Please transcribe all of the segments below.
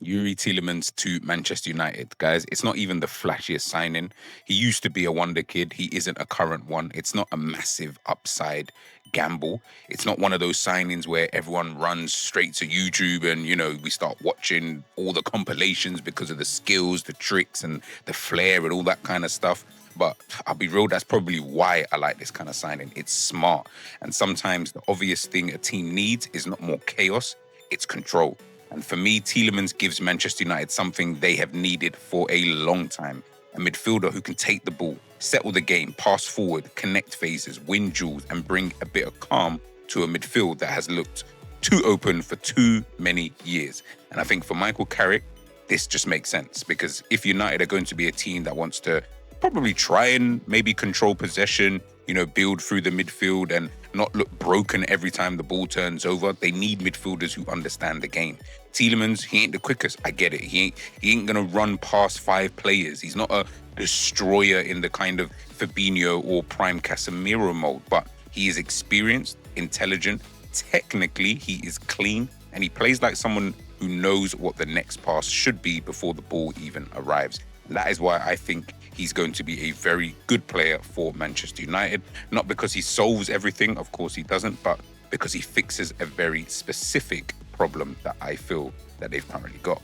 Youri Tielemans to Manchester United. Guys, it's not even the flashiest signing. He used to be a Wonderkid. He isn't a current one. It's not a massive upside gamble. It's not one of those signings where everyone runs straight to YouTube and, we start watching all the compilations because of the skills, the tricks, and the flair and all that kind of stuff. But I'll be real, that's probably why I like this kind of signing. It's smart. And sometimes the obvious thing a team needs is not more chaos, it's control. And for me, Tielemans gives Manchester United something they have needed for a long time. A midfielder who can take the ball, settle the game, pass forward, connect phases, win duels, and bring a bit of calm to a midfield that has looked too open for too many years. And I think for Michael Carrick, this just makes sense, because if United are going to be a team that wants to probably try and maybe control possession, build through the midfield and not look broken every time the ball turns over, they need midfielders who understand the game. Tielemans, he ain't the quickest. I get it. He ain't gonna run past 5 players. He's not a destroyer in the kind of Fabinho or prime Casemiro mode, but he is experienced, intelligent. Technically, he is clean, and he plays like someone who knows what the next pass should be before the ball even arrives. And that is why I think he's going to be a very good player for Manchester United. Not because he solves everything, of course he doesn't, but because he fixes a very specific problem that I feel that they've currently got.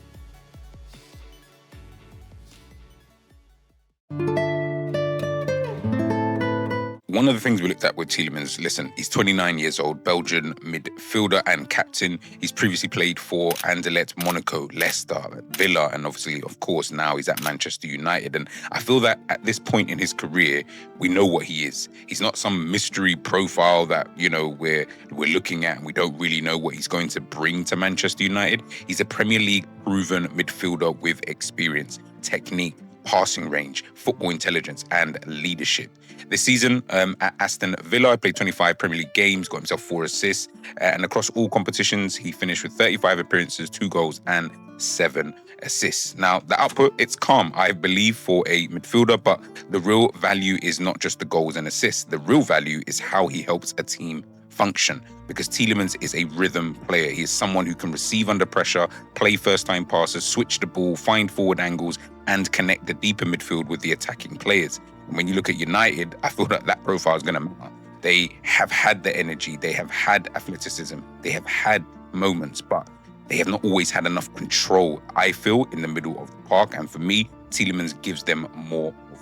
One of the things we looked at with Tielemans, listen, he's 29 years old, Belgian midfielder and captain. He's previously played for Anderlecht, Monaco, Leicester, Villa, and obviously, of course, now he's at Manchester United. And I feel that at this point in his career, we know what he is. He's not some mystery profile that, we're looking at and we don't really know what he's going to bring to Manchester United. He's a Premier League proven midfielder with experience, technique, passing range, football intelligence, and leadership. This season at Aston Villa, he played 25 Premier League games, got himself 4 assists, and across all competitions, he finished with 35 appearances, 2 goals, and 7 assists. Now, the output, it's calm, I believe, for a midfielder, but the real value is not just the goals and assists. The real value is how he helps a team function, because Tielemans is a rhythm player. He is someone who can receive under pressure, play first-time passes, switch the ball, find forward angles, and connect the deeper midfield with the attacking players. And when you look at United, I feel that profile is going to matter. They have had the energy, they have had athleticism, they have had moments, but they have not always had enough control, I feel, in the middle of the park. And for me, Tielemans gives them more of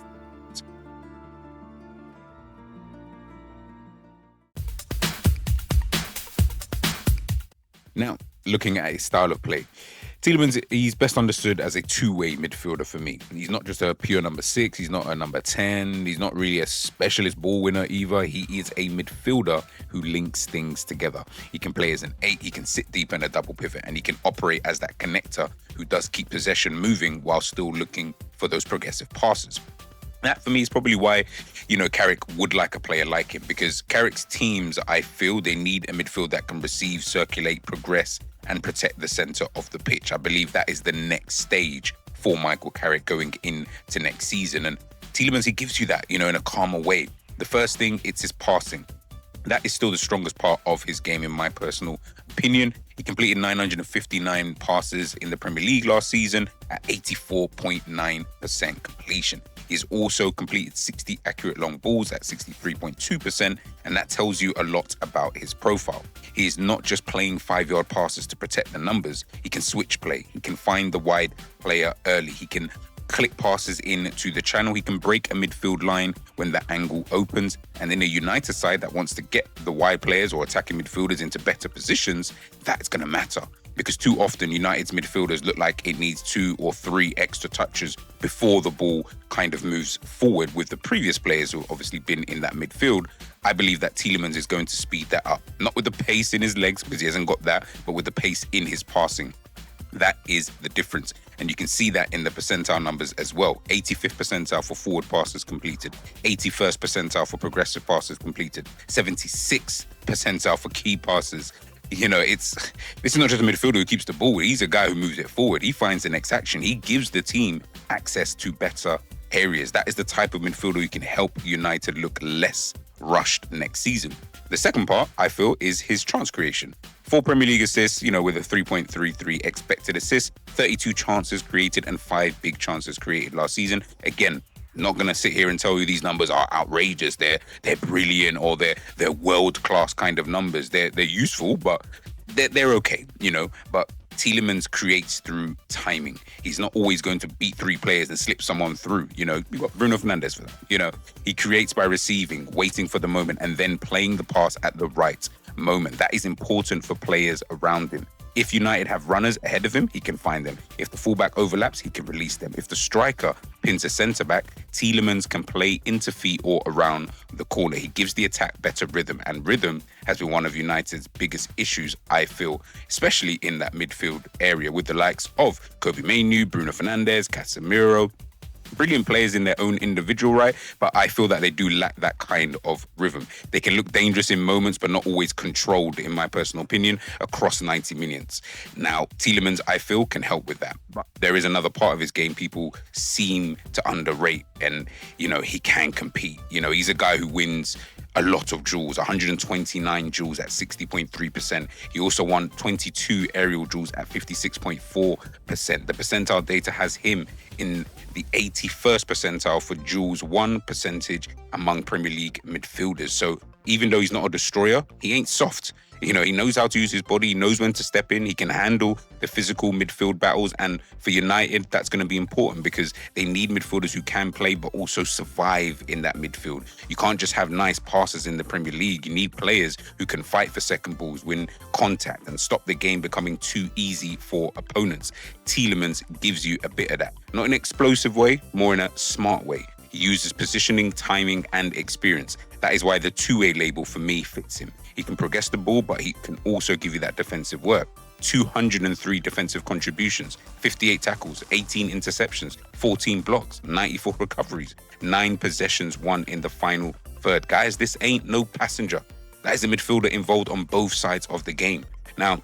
it. Now, looking at his style of play, Tielemans, he's best understood as a two-way midfielder for me. He's not just a pure number 6, he's not a number 10, he's not really a specialist ball winner either. He is a midfielder who links things together. He can play as an 8, he can sit deep in a double pivot, and he can operate as that connector who does keep possession moving while still looking for those progressive passes. That, for me, is probably why, Carrick would like a player like him, because Carrick's teams, I feel, they need a midfield that can receive, circulate, progress, and protect the centre of the pitch. I believe that is the next stage for Michael Carrick going into next season. And Tielemans, he gives you that, in a calmer way. The first thing, it's his passing. That is still the strongest part of his game, in my personal opinion. He completed 959 passes in the Premier League last season at 84.9% completion. He's also completed 60 accurate long balls at 63.2%, and that tells you a lot about his profile. He is not just playing 5-yard passes to protect the numbers. He can switch play. He can find the wide player early. He can click passes into the channel. He can break a midfield line when the angle opens. And in a United side that wants to get the wide players or attacking midfielders into better positions, that's going to matter. Because too often United's midfielders look like it needs 2 or 3 extra touches before the ball kind of moves forward with the previous players who have obviously been in that midfield. I believe that Tielemans is going to speed that up. Not with the pace in his legs, because he hasn't got that, but with the pace in his passing. That is the difference. And you can see that in the percentile numbers as well. 85th percentile for forward passes completed. 81st percentile for progressive passes completed. 76th percentile for key passes. This is not just a midfielder who keeps the ball. He's a guy who moves it forward. He finds the next action. He gives the team access to better areas. That is the type of midfielder who can help United look less rushed next season. The second part, I feel, is his chance creation. 4 Premier League assists, with a 3.33 expected assists, 32 chances created and 5 big chances created last season. Again, not going to sit here and tell you these numbers are outrageous. They're brilliant, or they're world-class kind of numbers. They're useful, but they're okay, But Tielemans creates through timing. He's not always going to beat 3 players and slip someone through. We've got Bruno Fernandes for that. He creates by receiving, waiting for the moment, and then playing the pass at the right moment. That is important for players around him. If United have runners ahead of him, he can find them. If the fullback overlaps, he can release them. If the striker pins a centre-back, Tielemans can play into feet or around the corner. He gives the attack better rhythm, and rhythm has been one of United's biggest issues, I feel, especially in that midfield area with the likes of Kobe Mainoo, Bruno Fernandes, Casemiro. Brilliant players in their own individual right, but I feel that they do lack that kind of rhythm. They can look dangerous in moments, but not always controlled, in my personal opinion, across 90 minutes. Now, Tielemans, I feel, can help with that. But there is another part of his game people seem to underrate, and, he can compete. He's a guy who wins a lot of duels, 129 duels at 60.3%. He also won 22 aerial duels at 56.4%. The percentile data has him in the 81st percentile for duels won percentage among Premier League midfielders. So even though he's not a destroyer, he ain't soft. He knows how to use his body. He knows when to step in. He can handle the physical midfield battles. And for United, that's going to be important because they need midfielders who can play but also survive in that midfield. You can't just have nice passes in the Premier League. You need players who can fight for second balls, win contact, and stop the game becoming too easy for opponents. Tielemans gives you a bit of that. Not in an explosive way, more in a smart way. He uses positioning, timing, and experience. That is why the two-way label for me fits him. He can progress the ball, but he can also give you that defensive work. 203 defensive contributions, 58 tackles, 18 interceptions, 14 blocks, 94 recoveries, 9 possessions won in the final third. Guys, this ain't no passenger. That is a midfielder involved on both sides of the game. Now,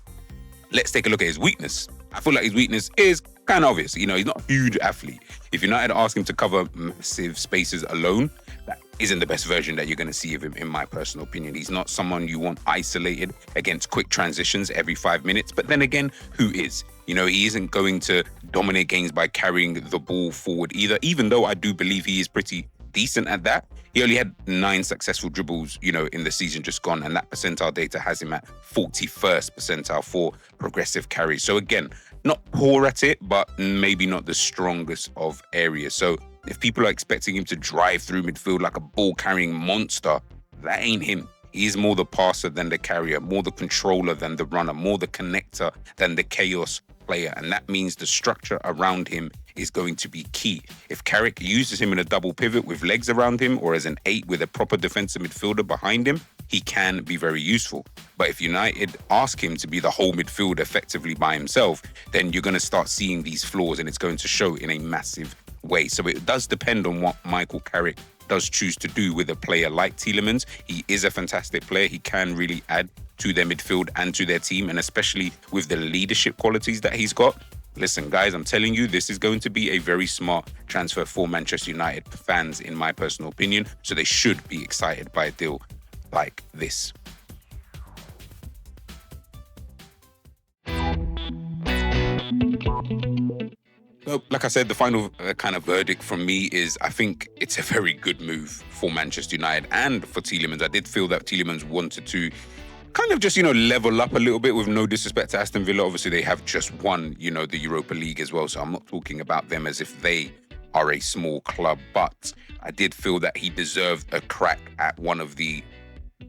let's take a look at his weakness. I feel like his weakness is kind of obvious. He's not a huge athlete. If United ask him to cover massive spaces alone, that isn't the best version that you're going to see of him, in my personal opinion. He's not someone you want isolated against quick transitions every 5 minutes. But then again, who is? He isn't going to dominate games by carrying the ball forward either, even though I do believe he is pretty decent at that. He only had 9 successful dribbles, in the season just gone, and that percentile data has him at 41st percentile for progressive carries. So again, not poor at it, but maybe not the strongest of areas. So if people are expecting him to drive through midfield like a ball-carrying monster, that ain't him. He is more the passer than the carrier, more the controller than the runner, more the connector than the chaos player. And that means the structure around him is going to be key. If Carrick uses him in a double pivot with legs around him, or as an 8 with a proper defensive midfielder behind him, he can be very useful. But if United ask him to be the whole midfield effectively by himself, then you're going to start seeing these flaws, and it's going to show in a massive way. So it does depend on what Michael Carrick does choose to do with a player like Tielemans. He is a fantastic player. He can really add to their midfield and to their team, and especially with the leadership qualities that he's got. Listen, guys, I'm telling you, this is going to be a very smart transfer for Manchester United fans, in my personal opinion. So they should be excited by a deal like this. So, like I said, the final kind of verdict from me is I think it's a very good move for Manchester United and for Tielemans. I did feel that Tielemans wanted to kind of just, level up a little bit, with no disrespect to Aston Villa. Obviously, they have just won, the Europa League as well. So I'm not talking about them as if they are a small club. But I did feel that he deserved a crack at one of the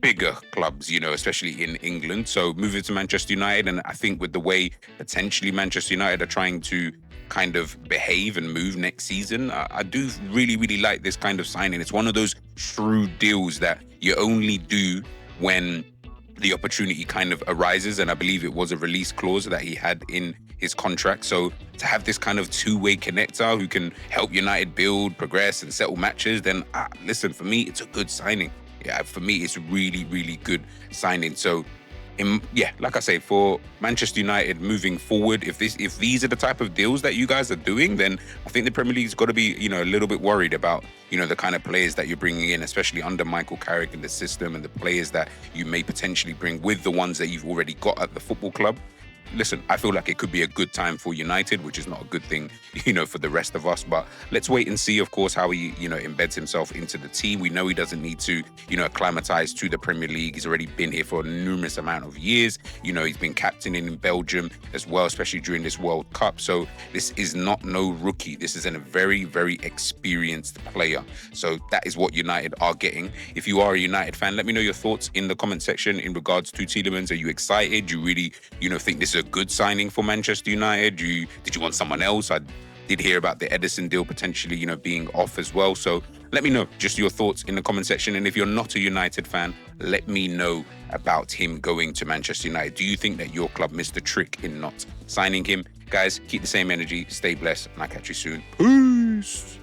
bigger clubs, especially in England. So moving to Manchester United, and I think with the way potentially Manchester United are trying to kind of behave and move next season, I do really, really like this kind of signing. It's one of those shrewd deals that you only do when the opportunity kind of arises, and I believe it was a release clause that he had in his contract. So to have this kind of two-way connector who can help United build, progress, and settle matches, then listen, for me, it's a good signing. Yeah, for me, it's really, really good signing. So Like I say, for Manchester United moving forward, if these are the type of deals that you guys are doing, then I think the Premier League's got to be, a little bit worried about, the kind of players that you're bringing in, especially under Michael Carrick in the system, and the players that you may potentially bring with the ones that you've already got at the football club. Listen, I feel like it could be a good time for United, which is not a good thing, for the rest of us. But let's wait and see, of course, how he, embeds himself into the team. We know he doesn't need to, acclimatize to the Premier League. He's already been here for a numerous amount of years. He's been captaining in Belgium as well, especially during this World Cup. So this is not no rookie. This is a very, very experienced player. So that is what United are getting. If you are a United fan, let me know your thoughts in the comment section in regards to Tielemans. Are you excited? Do you really, think this is a good signing for Manchester United? Did you want someone else? I did hear about the Edison deal potentially, being off as well. So let me know just your thoughts in the comment section. And if you're not a United fan, let me know about him going to Manchester United. Do you think that your club missed the trick in not signing him? Guys, keep the same energy, stay blessed, and I'll catch you soon. Peace.